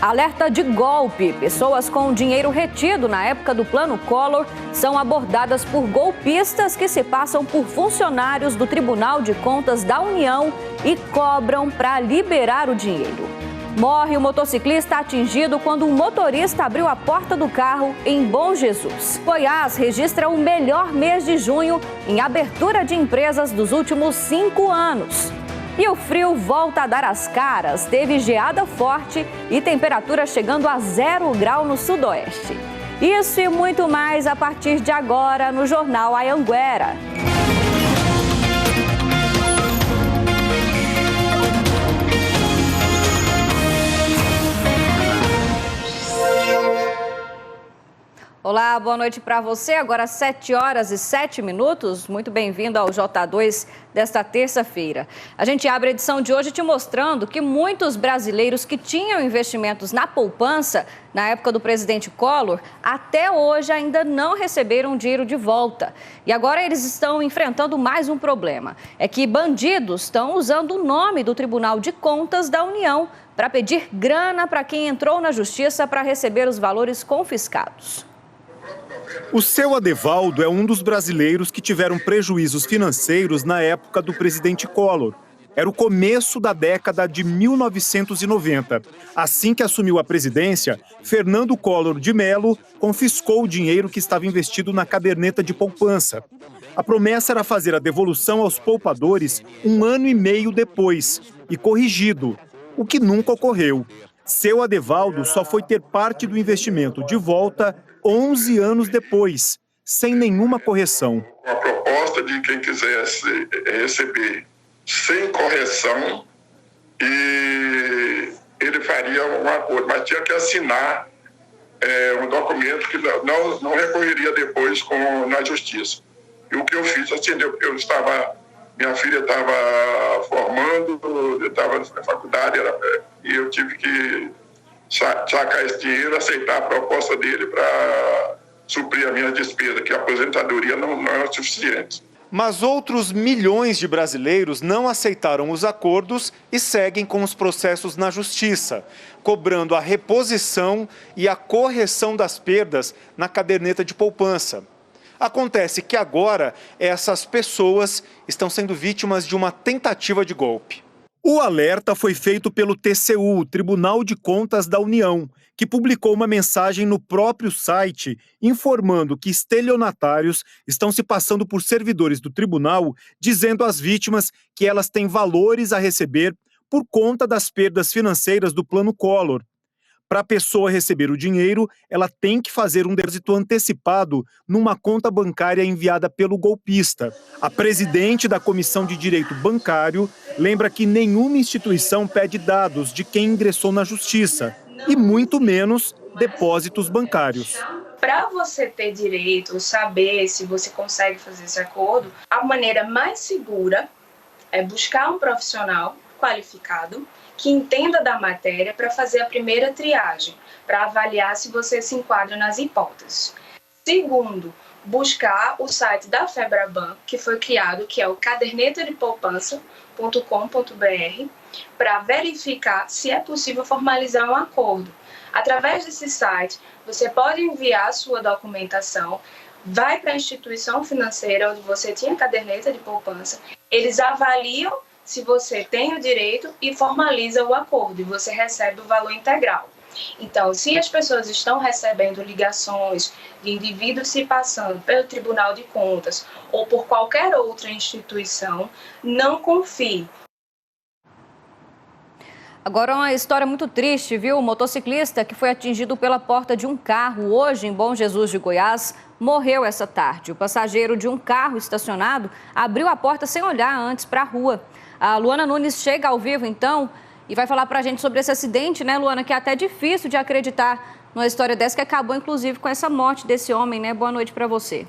Alerta de golpe. Pessoas com dinheiro retido na época do Plano Collor são abordadas por golpistas que se passam por funcionários do Tribunal de Contas da União e cobram para liberar o dinheiro. Morre o motociclista atingido quando um motorista abriu a porta do carro em Bom Jesus. Goiás registra o melhor mês de junho em abertura de empresas dos últimos 5 anos. E o frio volta a dar as caras. Teve geada forte e temperatura chegando a 0 grau no sudoeste. Isso e muito mais a partir de agora no Jornal Anhanguera. Olá, boa noite para você. Agora 7h07. Muito bem-vindo ao J2 desta terça-feira. A gente abre a edição de hoje te mostrando que muitos brasileiros que tinham investimentos na poupança na época do presidente Collor, até hoje ainda não receberam dinheiro de volta. E agora eles estão enfrentando mais um problema. É que bandidos estão usando o nome do Tribunal de Contas da União para pedir grana para quem entrou na justiça para receber os valores confiscados. O seu Adevaldo é um dos brasileiros que tiveram prejuízos financeiros na época do presidente Collor. Era o começo da década de 1990. Assim que assumiu a presidência, Fernando Collor de Mello confiscou o dinheiro que estava investido na caderneta de poupança. A promessa era fazer a devolução aos poupadores 1 ano e meio depois, e corrigido, o que nunca ocorreu. Seu Adevaldo só foi ter parte do investimento de volta 11 anos depois, sem nenhuma correção. A proposta de quem quisesse receber sem correção, e ele faria um acordo, mas tinha que assinar um documento que não recorreria depois na justiça. E o que eu fiz, assim, minha filha estava formando, estava na faculdade, e eu tive que sacar esse dinheiro, aceitar a proposta dele para suprir a minha despesa, que a aposentadoria não é suficiente. Mas outros milhões de brasileiros não aceitaram os acordos e seguem com os processos na justiça, cobrando a reposição e a correção das perdas na caderneta de poupança. Acontece que agora essas pessoas estão sendo vítimas de uma tentativa de golpe. O alerta foi feito pelo TCU, Tribunal de Contas da União, que publicou uma mensagem no próprio site informando que estelionatários estão se passando por servidores do tribunal, dizendo às vítimas que elas têm valores a receber por conta das perdas financeiras do Plano Collor. Para a pessoa receber o dinheiro, ela tem que fazer um depósito antecipado numa conta bancária enviada pelo golpista. A presidente da Comissão de Direito Bancário lembra que nenhuma instituição pede dados de quem ingressou na justiça, e muito menos depósitos bancários. Para você ter direito, saber se você consegue fazer esse acordo, a maneira mais segura é buscar um profissional qualificado que entenda da matéria para fazer a primeira triagem, para avaliar se você se enquadra nas hipóteses. Segundo, buscar o site da Febraban, que foi criado, que é o cadernetadepoupança.com.br, para verificar se é possível formalizar um acordo. Através desse site, você pode enviar a sua documentação, vai para a instituição financeira onde você tinha caderneta de poupança, eles avaliam se você tem o direito e formaliza o acordo e você recebe o valor integral. Então, se as pessoas estão recebendo ligações de indivíduos se passando pelo Tribunal de Contas ou por qualquer outra instituição, não confie. Agora uma história muito triste, viu? O motociclista que foi atingido pela porta de um carro hoje em Bom Jesus de Goiás morreu essa tarde. O passageiro de um carro estacionado abriu a porta sem olhar antes para a rua. A Luana Nunes chega ao vivo, então, e vai falar para a gente sobre esse acidente, né, Luana? Que é até difícil de acreditar numa história dessa, que acabou, inclusive, com essa morte desse homem, né? Boa noite para você.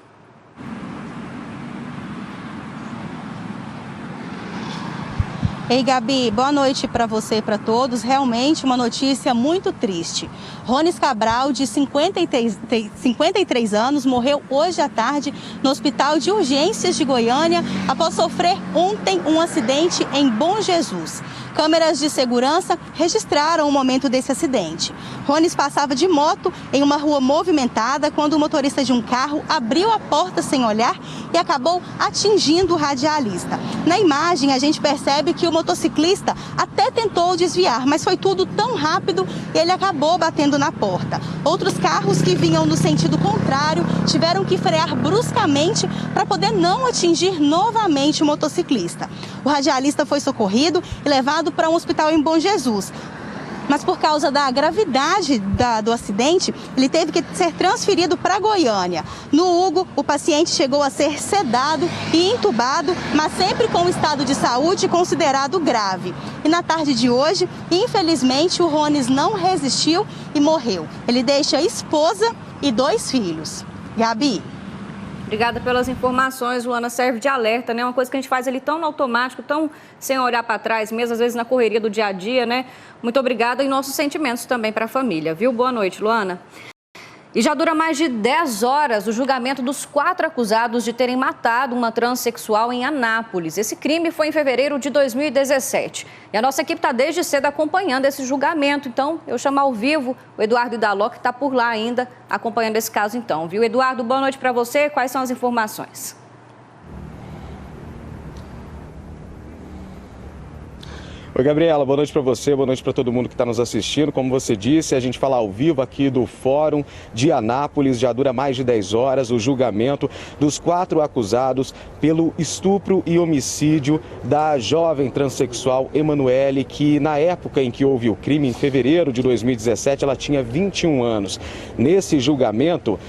Ei, Gabi, boa noite para você e para todos. Realmente uma notícia muito triste. Rones Cabral, de 53 anos, morreu hoje à tarde no Hospital de Urgências de Goiânia após sofrer ontem um acidente em Bom Jesus. Câmeras de segurança registraram o momento desse acidente. Rones passava de moto em uma rua movimentada quando o motorista de um carro abriu a porta sem olhar e acabou atingindo o radialista. Na imagem, a gente percebe que o motociclista até tentou desviar, mas foi tudo tão rápido e ele acabou batendo na porta. Outros carros que vinham no sentido contrário tiveram que frear bruscamente para poder não atingir novamente o motociclista. O radialista foi socorrido e levado para um hospital em Bom Jesus. Mas por causa da gravidade do acidente, ele teve que ser transferido para Goiânia. No Hugo, o paciente chegou a ser sedado e entubado, mas sempre com estado de saúde considerado grave. E na tarde de hoje, infelizmente, o Rones não resistiu e morreu. Ele deixa esposa e 2 filhos. Gabi. Obrigada pelas informações, Luana. Serve de alerta, né? Uma coisa que a gente faz ali tão no automático, tão sem olhar para trás, mesmo às vezes na correria do dia a dia, né? Muito obrigada e nossos sentimentos também para a família, viu? Boa noite, Luana. E já dura mais de 10 horas o julgamento dos 4 acusados de terem matado uma transexual em Anápolis. Esse crime foi em fevereiro de 2017. E a nossa equipe está desde cedo acompanhando esse julgamento. Então, eu chamo ao vivo o Eduardo Idaló, que está por lá ainda, acompanhando esse caso então, viu? Eduardo, boa noite para você. Quais são as informações? Oi, Gabriela, boa noite para você, boa noite para todo mundo que está nos assistindo. Como você disse, a gente fala ao vivo aqui do Fórum de Anápolis, já dura mais de 10 horas o julgamento dos 4 acusados pelo estupro e homicídio da jovem transexual Emanuele, que na época em que houve o crime, em fevereiro de 2017, ela tinha 21 anos. Nesse julgamento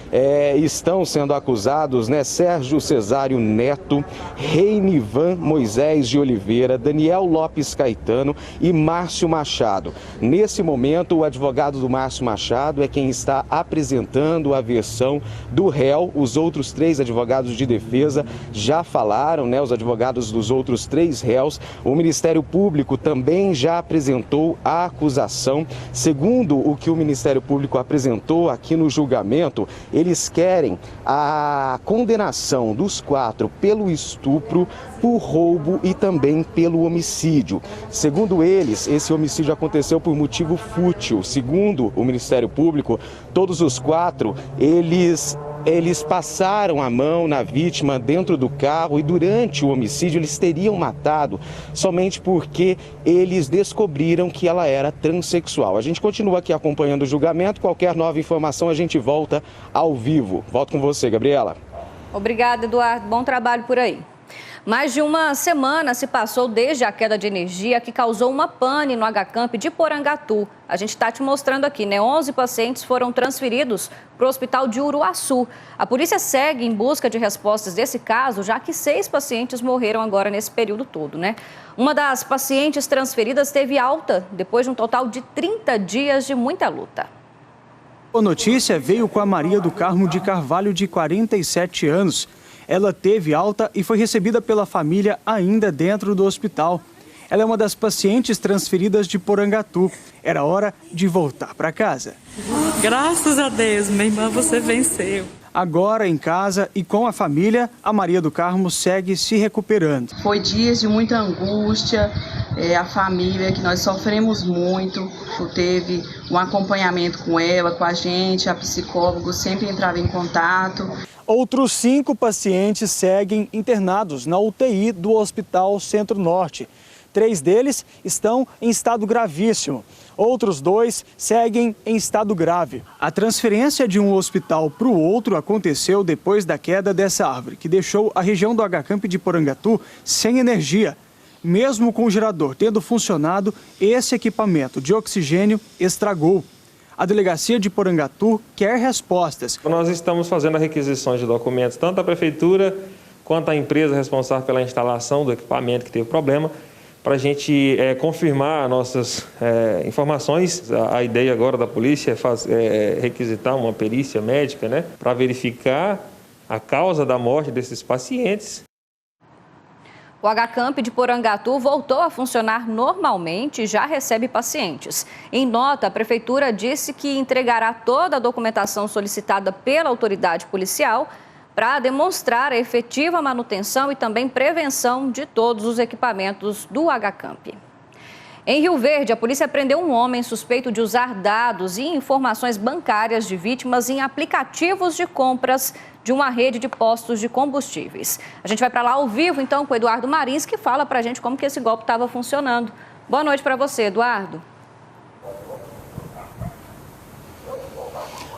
estão sendo acusados Sérgio Cesário Neto, Reinivan Moisés de Oliveira, Daniel Lopes Caetano e Márcio Machado. Nesse momento, o advogado do Márcio Machado é quem está apresentando a versão do réu. Os outros 3 advogados de defesa já falaram, os advogados dos outros 3 réus. O Ministério Público também já apresentou a acusação. Segundo o que o Ministério Público apresentou aqui no julgamento, eles querem a condenação dos 4 pelo estupro, por roubo e também pelo homicídio. Segundo eles, esse homicídio aconteceu por motivo fútil. Segundo o Ministério Público, todos os 4, eles passaram a mão na vítima dentro do carro e durante o homicídio eles teriam matado somente porque eles descobriram que ela era transexual. A gente continua aqui acompanhando o julgamento. Qualquer nova informação a gente volta ao vivo. Volto com você, Gabriela. Obrigada, Eduardo. Bom trabalho por aí. Mais de uma semana se passou desde a queda de energia que causou uma pane no HCamp de Porangatu. A gente está te mostrando aqui, 11 pacientes foram transferidos para o hospital de Uruaçu. A polícia segue em busca de respostas desse caso, já que 6 pacientes morreram agora nesse período todo, Uma das pacientes transferidas teve alta depois de um total de 30 dias de muita luta. A notícia veio com a Maria do Carmo de Carvalho, de 47 anos. Ela teve alta e foi recebida pela família ainda dentro do hospital. Ela é uma das pacientes transferidas de Porangatu. Era hora de voltar para casa. Graças a Deus, minha irmã, você venceu. Agora, em casa e com a família, a Maria do Carmo segue se recuperando. Foi dias de muita angústia, a família, que nós sofremos muito, teve um acompanhamento com ela, com a gente, a psicóloga sempre entrava em contato. Outros 5 pacientes seguem internados na UTI do Hospital Centro-Norte. 3 deles estão em estado gravíssimo. Outros 2 seguem em estado grave. A transferência de um hospital para o outro aconteceu depois da queda dessa árvore, que deixou a região do HCamp de Porangatu sem energia. Mesmo com o gerador tendo funcionado, esse equipamento de oxigênio estragou. A delegacia de Porangatu quer respostas. Nós estamos fazendo a requisição de documentos, tanto da prefeitura quanto a empresa responsável pela instalação do equipamento que teve problema, para a gente confirmar nossas informações. A ideia agora da polícia é requisitar uma perícia médica, para verificar a causa da morte desses pacientes. O HCamp de Porangatu voltou a funcionar normalmente e já recebe pacientes. Em nota, a Prefeitura disse que entregará toda a documentação solicitada pela autoridade policial para demonstrar a efetiva manutenção e também prevenção de todos os equipamentos do HCamp. Em Rio Verde, a polícia prendeu um homem suspeito de usar dados e informações bancárias de vítimas em aplicativos de compras de uma rede de postos de combustíveis. A gente vai para lá ao vivo, então, com o Eduardo Marins, que fala para a gente como que esse golpe estava funcionando. Boa noite para você, Eduardo.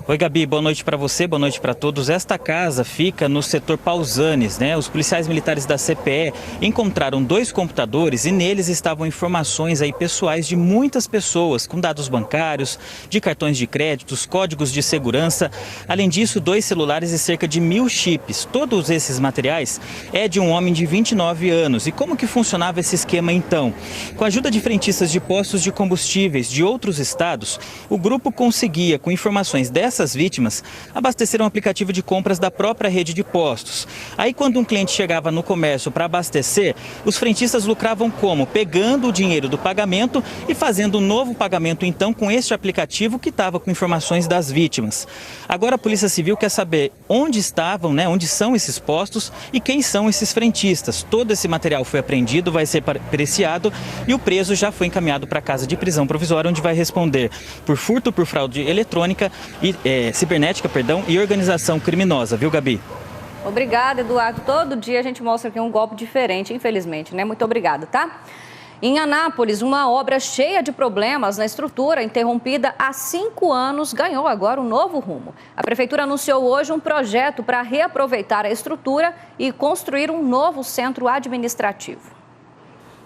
Oi, Gabi, boa noite para você, boa noite para todos. Esta casa fica no setor Pausanes, né? Os policiais militares da CPE encontraram 2 computadores e neles estavam informações aí pessoais de muitas pessoas, com dados bancários, de cartões de créditos, códigos de segurança. Além disso, 2 celulares e cerca de 1000 chips. Todos esses materiais é de um homem de 29 anos. E como que funcionava esse esquema então? Com a ajuda de frentistas de postos de combustíveis de outros estados, o grupo conseguia, com informações dessas vítimas, abastecer um aplicativo de compras da própria rede de postos. Aí, quando um cliente chegava no comércio para abastecer, os frentistas lucravam como? Pegando o dinheiro do pagamento e fazendo um novo pagamento, então, com este aplicativo que estava com informações das vítimas. Agora, a Polícia Civil quer saber onde estavam, né, onde são esses postos e quem são esses frentistas. Todo esse material foi apreendido, vai ser apreciado e o preso já foi encaminhado para a casa de prisão provisória, onde vai responder por furto por fraude eletrônica e cibernética, e organização criminosa, viu, Gabi? Obrigada, Eduardo. Todo dia a gente mostra aqui um golpe diferente, infelizmente, né? Muito obrigada, tá? Em Anápolis, uma obra cheia de problemas na estrutura, interrompida há 5 anos, ganhou agora um novo rumo. A prefeitura anunciou hoje um projeto para reaproveitar a estrutura e construir um novo centro administrativo.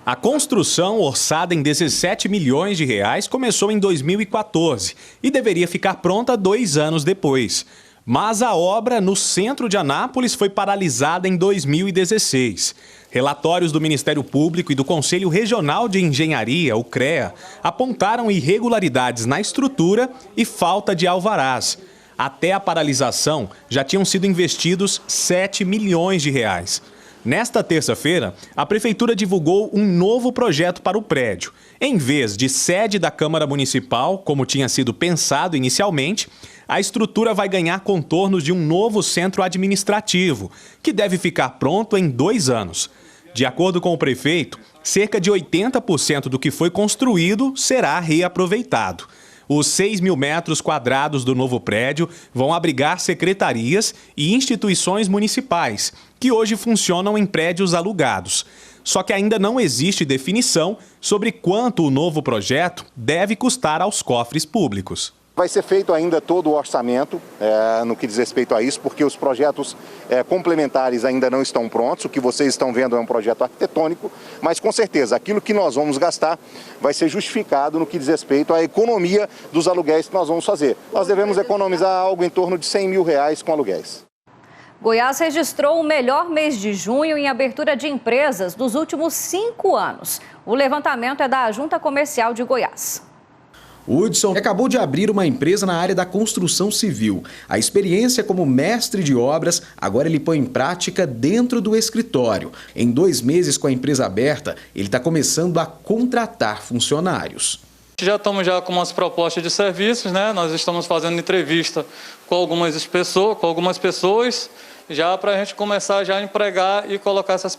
A construção, orçada em 17 milhões de reais, começou em 2014 e deveria ficar pronta 2 anos depois. Mas a obra no centro de Anápolis foi paralisada em 2016. Relatórios do Ministério Público e do Conselho Regional de Engenharia, o CREA, apontaram irregularidades na estrutura e falta de alvarás. Até a paralisação, já tinham sido investidos 7 milhões de reais. Nesta terça-feira, a Prefeitura divulgou um novo projeto para o prédio. Em vez de sede da Câmara Municipal, como tinha sido pensado inicialmente, a estrutura vai ganhar contornos de um novo centro administrativo, que deve ficar pronto em 2 anos. De acordo com o prefeito, cerca de 80% do que foi construído será reaproveitado. Os 6 mil metros quadrados do novo prédio vão abrigar secretarias e instituições municipais, que hoje funcionam em prédios alugados. Só que ainda não existe definição sobre quanto o novo projeto deve custar aos cofres públicos. Vai ser feito ainda todo o orçamento no que diz respeito a isso, porque os projetos complementares ainda não estão prontos. O que vocês estão vendo é um projeto arquitetônico, mas com certeza aquilo que nós vamos gastar vai ser justificado no que diz respeito à economia dos aluguéis que nós vamos fazer. Nós devemos economizar algo em torno de 100 mil reais com aluguéis. Goiás registrou o melhor mês de junho em abertura de empresas dos últimos 5 anos. O levantamento é da Junta Comercial de Goiás. O Hudson acabou de abrir uma empresa na área da construção civil. A experiência como mestre de obras, agora ele põe em prática dentro do escritório. Em 2 meses com a empresa aberta, ele está começando a contratar funcionários. Já estamos com umas propostas de serviços, né? Nós estamos fazendo entrevista com algumas pessoas, já para a gente começar já a empregar e colocar essas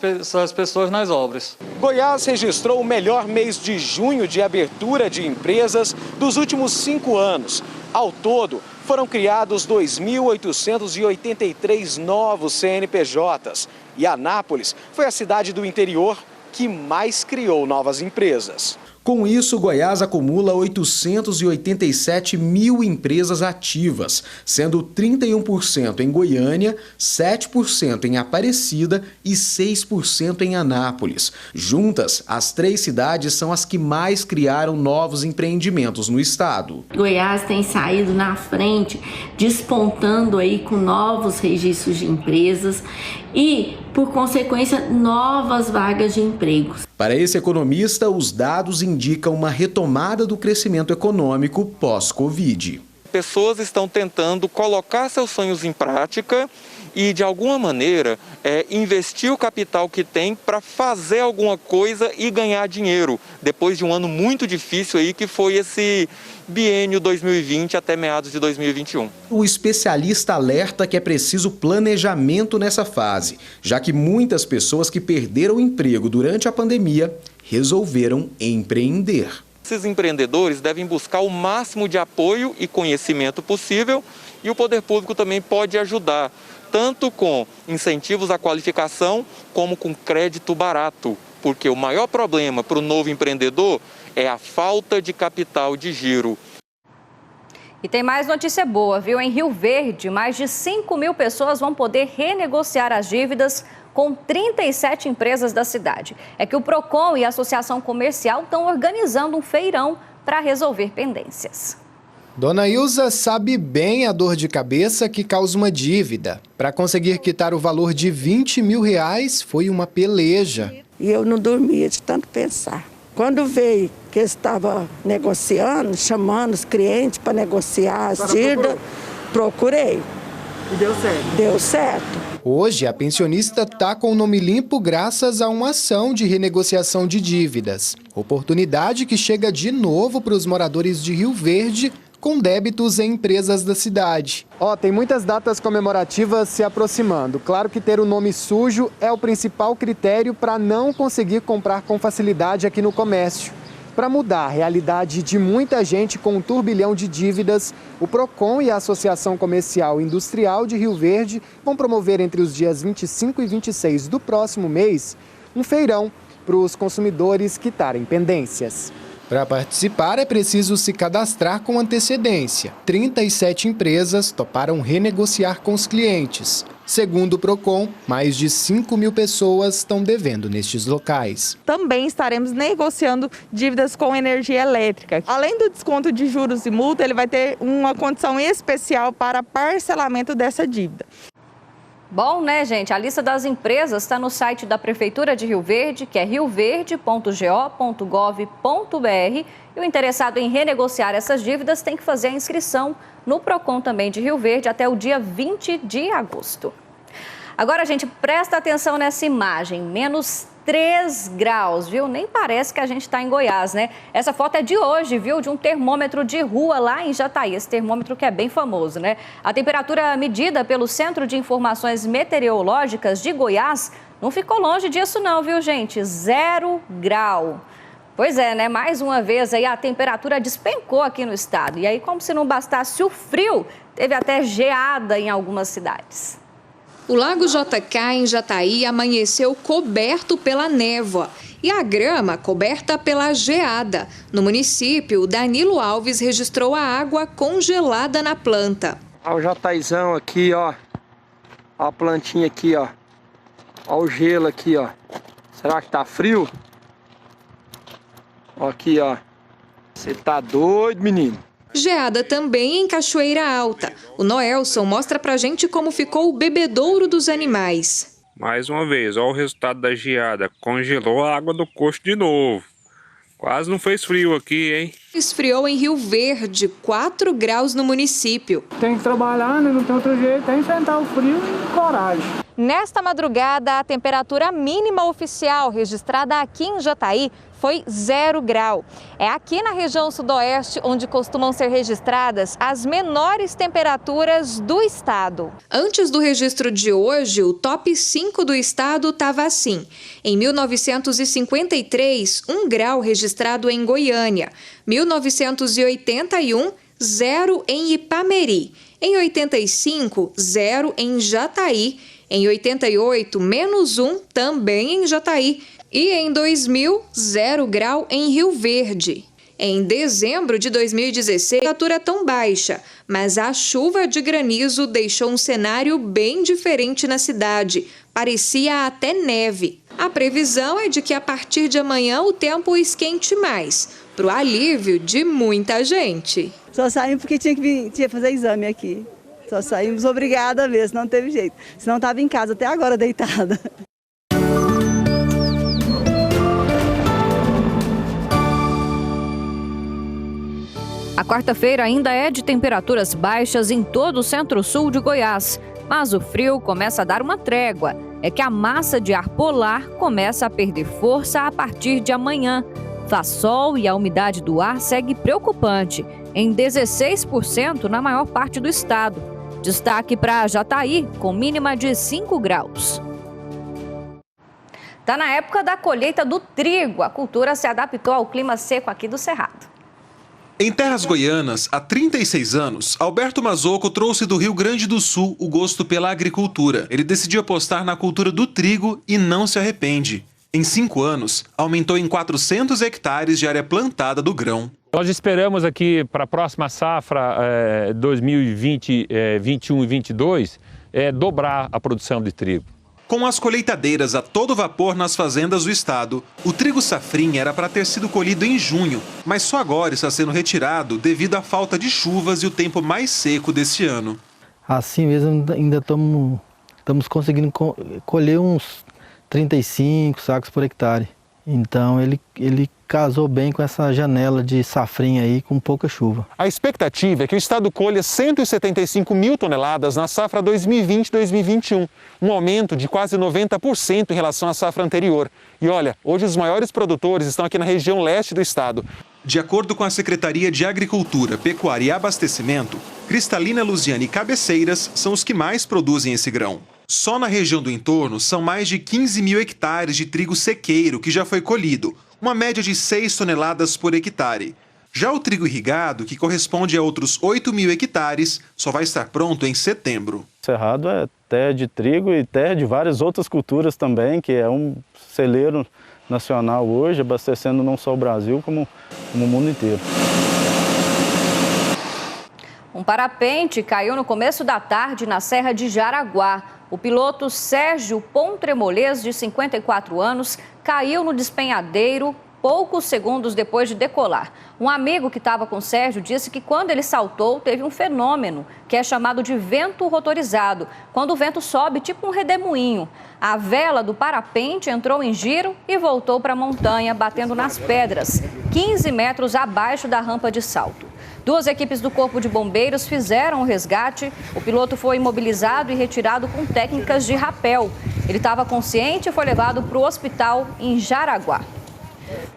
pessoas nas obras. Goiás registrou o melhor mês de junho de abertura de empresas dos últimos 5 anos. Ao todo, foram criados 2.883 novos CNPJs. E Anápolis foi a cidade do interior que mais criou novas empresas. Com isso, Goiás acumula 887 mil empresas ativas, sendo 31% em Goiânia, 7% em Aparecida e 6% em Anápolis. Juntas, as 3 cidades são as que mais criaram novos empreendimentos no estado. Goiás tem saído na frente, despontando aí com novos registros de empresas e, por consequência, novas vagas de empregos. Para esse economista, os dados indicam uma retomada do crescimento econômico pós-Covid. Pessoas estão tentando colocar seus sonhos em prática e, de alguma maneira, investir o capital que tem para fazer alguma coisa e ganhar dinheiro, depois de um ano muito difícil aí, que foi esse biênio 2020 até meados de 2021. O especialista alerta que é preciso planejamento nessa fase, já que muitas pessoas que perderam o emprego durante a pandemia resolveram empreender. Esses empreendedores devem buscar o máximo de apoio e conhecimento possível, e o poder público também pode ajudar, tanto com incentivos à qualificação, como com crédito barato, porque o maior problema para o novo empreendedor é a falta de capital de giro. E tem mais notícia boa, viu? Em Rio Verde, mais de 5 mil pessoas vão poder renegociar as dívidas com 37 empresas da cidade. É que o PROCON e a Associação Comercial estão organizando um feirão para resolver pendências. Dona Ilza sabe bem a dor de cabeça que causa uma dívida. Para conseguir quitar o valor de R$20 mil foi uma peleja. E eu não dormia de tanto pensar. Quando veio que eu estava negociando, chamando os clientes para negociar as dívidas, procurei. E deu certo? Deu certo. Hoje, a pensionista está com o nome limpo graças a uma ação de renegociação de dívidas. Oportunidade que chega de novo para os moradores de Rio Verde com débitos em empresas da cidade. Tem muitas datas comemorativas se aproximando. Claro que ter o nome sujo é o principal critério para não conseguir comprar com facilidade aqui no comércio. Para mudar a realidade de muita gente com um turbilhão de dívidas, o PROCON e a Associação Comercial e Industrial de Rio Verde vão promover entre os dias 25 e 26 do próximo mês um feirão para os consumidores quitarem pendências. Para participar é preciso se cadastrar com antecedência. 37 empresas toparam renegociar com os clientes. Segundo o PROCON, mais de 5 mil pessoas estão devendo nestes locais. Também estaremos negociando dívidas com energia elétrica. Além do desconto de juros e multa, ele vai ter uma condição especial para parcelamento dessa dívida. Bom, né, gente? A lista das empresas está no site da Prefeitura de Rio Verde, que é rioverde.go.gov.br. E o interessado em renegociar essas dívidas tem que fazer a inscrição no PROCON também de Rio Verde até o dia 20 de agosto. Agora, gente, presta atenção nessa imagem. Menos 3 graus, viu? Nem parece que a gente está em Goiás, né? Essa foto é de hoje, viu? De um termômetro de rua lá em Jataí. Esse termômetro que é bem famoso, né? A temperatura medida pelo Centro de Informações Meteorológicas de Goiás não ficou longe disso não, viu, gente? 0 grau. Pois é, né? Mais uma vez aí a temperatura despencou aqui no estado. E aí, como se não bastasse o frio, teve até geada em algumas cidades. O Lago JK em Jataí amanheceu coberto pela névoa e a grama coberta pela geada. No município, Danilo Alves registrou a água congelada na planta. Olha o jataizão aqui, ó. Olha a plantinha aqui, ó. Olha o gelo aqui, ó. Será que tá frio? Ó aqui, ó. Você tá doido, menino? Geada também em Cachoeira Alta. O Noelson mostra pra gente como ficou o bebedouro dos animais. Mais uma vez, olha o resultado da geada. Congelou a água do coxo de novo. Quase não fez frio aqui, hein? Esfriou em Rio Verde, 4 graus no município. Tem que trabalhar, né? Não tem outro jeito, é enfrentar o frio e coragem. Nesta madrugada, a temperatura mínima oficial registrada aqui em Jataí foi 0 grau. É aqui na região sudoeste onde costumam ser registradas as menores temperaturas do estado. Antes do registro de hoje, o top 5 do estado estava assim. Em 1953, 1 grau registrado em Goiânia. 1981, 0 em Ipameri. Em 85, 0 em Jataí. Em 88, menos 1 também em Jataí. E em 2000, 0 grau em Rio Verde. Em dezembro de 2016, a temperatura é tão baixa, mas a chuva de granizo deixou um cenário bem diferente na cidade. Parecia até neve. A previsão é de que a partir de amanhã o tempo esquente mais, para o alívio de muita gente. Só saímos porque tinha que fazer exame aqui. Só saímos obrigada mesmo, não teve jeito. Senão estava em casa até agora deitada. A quarta-feira ainda é de temperaturas baixas em todo o centro-sul de Goiás. Mas o frio começa a dar uma trégua. É que a massa de ar polar começa a perder força a partir de amanhã. Faz sol e a umidade do ar segue preocupante, em 16% na maior parte do estado. Destaque para Jataí, com mínima de 5 graus. Está na época da colheita do trigo. A cultura se adaptou ao clima seco aqui do Cerrado. Em terras goianas, há 36 anos, Alberto Mazzocco trouxe do Rio Grande do Sul o gosto pela agricultura. Ele decidiu apostar na cultura do trigo e não se arrepende. Em 5 anos, aumentou em 400 hectares de área plantada do grão. Nós esperamos aqui para a próxima safra 2020, 21 e 22, dobrar a produção de trigo. Com as colheitadeiras a todo vapor nas fazendas do estado, o trigo safrinha era para ter sido colhido em junho, mas só agora está sendo retirado devido à falta de chuvas e o tempo mais seco desse ano. Assim mesmo, ainda estamos conseguindo colher uns 35 sacos por hectare. Então ele casou bem com essa janela de safrinha aí, com pouca chuva. A expectativa é que o estado colha 175 mil toneladas na safra 2020-2021, um aumento de quase 90% em relação à safra anterior. E olha, hoje os maiores produtores estão aqui na região leste do estado. De acordo com a Secretaria de Agricultura, Pecuária e Abastecimento, Cristalina, Lusiana e Cabeceiras são os que mais produzem esse grão. Só na região do entorno são mais de 15 mil hectares de trigo sequeiro que já foi colhido, uma média de 6 toneladas por hectare. Já o trigo irrigado, que corresponde a outros 8 mil hectares, só vai estar pronto em setembro. Cerrado é terra de trigo e terra de várias outras culturas também, que é um celeiro nacional hoje, abastecendo não só o Brasil, como o mundo inteiro. Um parapente caiu no começo da tarde na Serra de Jaraguá. O piloto Sérgio Pontremolês, de 54 anos, caiu no despenhadeiro poucos segundos depois de decolar. Um amigo que estava com o Sérgio disse que quando ele saltou, teve um fenômeno que é chamado de vento rotorizado, quando o vento sobe tipo um redemoinho. A vela do parapente entrou em giro e voltou para a montanha, batendo nas pedras, 15 metros abaixo da rampa de salto. 2 equipes do Corpo de Bombeiros fizeram o resgate. O piloto foi imobilizado e retirado com técnicas de rapel. Ele estava consciente e foi levado para o hospital em Jaraguá.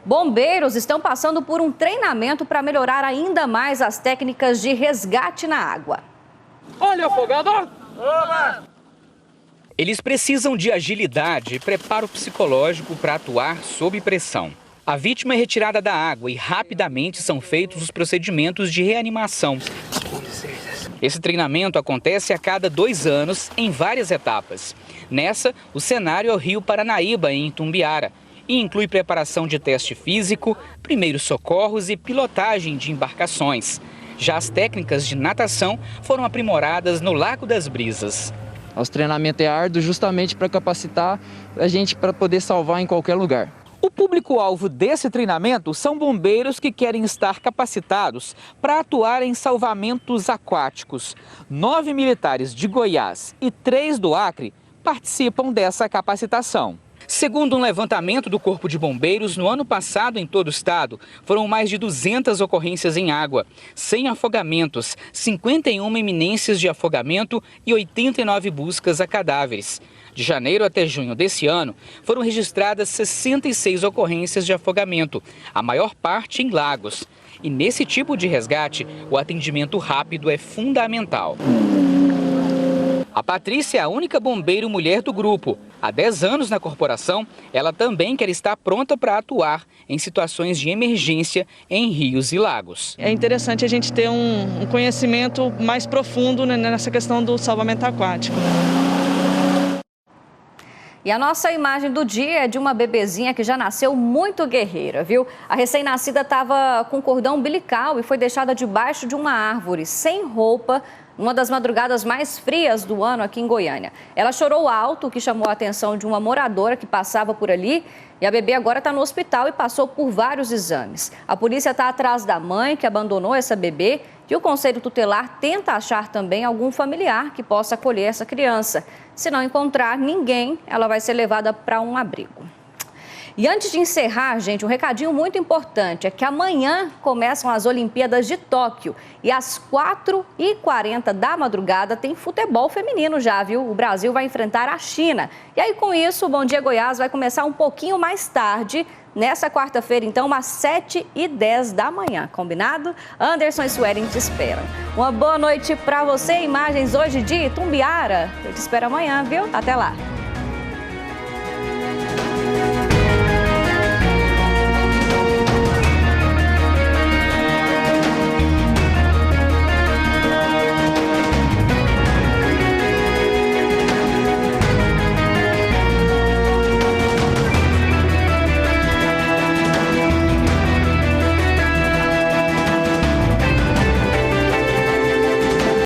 Bombeiros estão passando por um treinamento para melhorar ainda mais as técnicas de resgate na água. Olha, afogador! Eles precisam de agilidade e preparo psicológico para atuar sob pressão. A vítima é retirada da água e rapidamente são feitos os procedimentos de reanimação. Esse treinamento acontece a cada 2 anos em várias etapas. Nessa, o cenário é o Rio Paranaíba, em Itumbiara, e inclui preparação de teste físico, primeiros socorros e pilotagem de embarcações. Já as técnicas de natação foram aprimoradas no Lago das Brisas. Nosso treinamento é árduo justamente para capacitar a gente para poder salvar em qualquer lugar. O público-alvo desse treinamento são bombeiros que querem estar capacitados para atuar em salvamentos aquáticos. 9 militares de Goiás e 3 do Acre participam dessa capacitação. Segundo um levantamento do Corpo de Bombeiros, no ano passado, em todo o estado, foram mais de 200 ocorrências em água, 100 afogamentos, 51 iminências de afogamento e 89 buscas a cadáveres. De janeiro até junho desse ano, foram registradas 66 ocorrências de afogamento, a maior parte em lagos. E nesse tipo de resgate, o atendimento rápido é fundamental. A Patrícia é a única bombeiro mulher do grupo. Há 10 anos na corporação, ela também quer estar pronta para atuar em situações de emergência em rios e lagos. É interessante a gente ter um conhecimento mais profundo nessa questão do salvamento aquático. E a nossa imagem do dia é de uma bebezinha que já nasceu muito guerreira, viu? A recém-nascida estava com cordão umbilical e foi deixada debaixo de uma árvore, sem roupa, numa das madrugadas mais frias do ano aqui em Goiânia. Ela chorou alto, o que chamou a atenção de uma moradora que passava por ali. E a bebê agora está no hospital e passou por vários exames. A polícia está atrás da mãe que abandonou essa bebê e o Conselho Tutelar tenta achar também algum familiar que possa acolher essa criança. Se não encontrar ninguém, ela vai ser levada para um abrigo. E antes de encerrar, gente, um recadinho muito importante é que amanhã começam as Olimpíadas de Tóquio e às 4h40 da madrugada tem futebol feminino já, viu? O Brasil vai enfrentar a China. E aí, com isso, o Bom Dia Goiás vai começar um pouquinho mais tarde, nessa quarta-feira, então, às 7h10 da manhã. Combinado? Anderson e Suelen te esperam. Uma boa noite para você. Imagens hoje de Itumbiara. Eu te espero amanhã, viu? Até lá.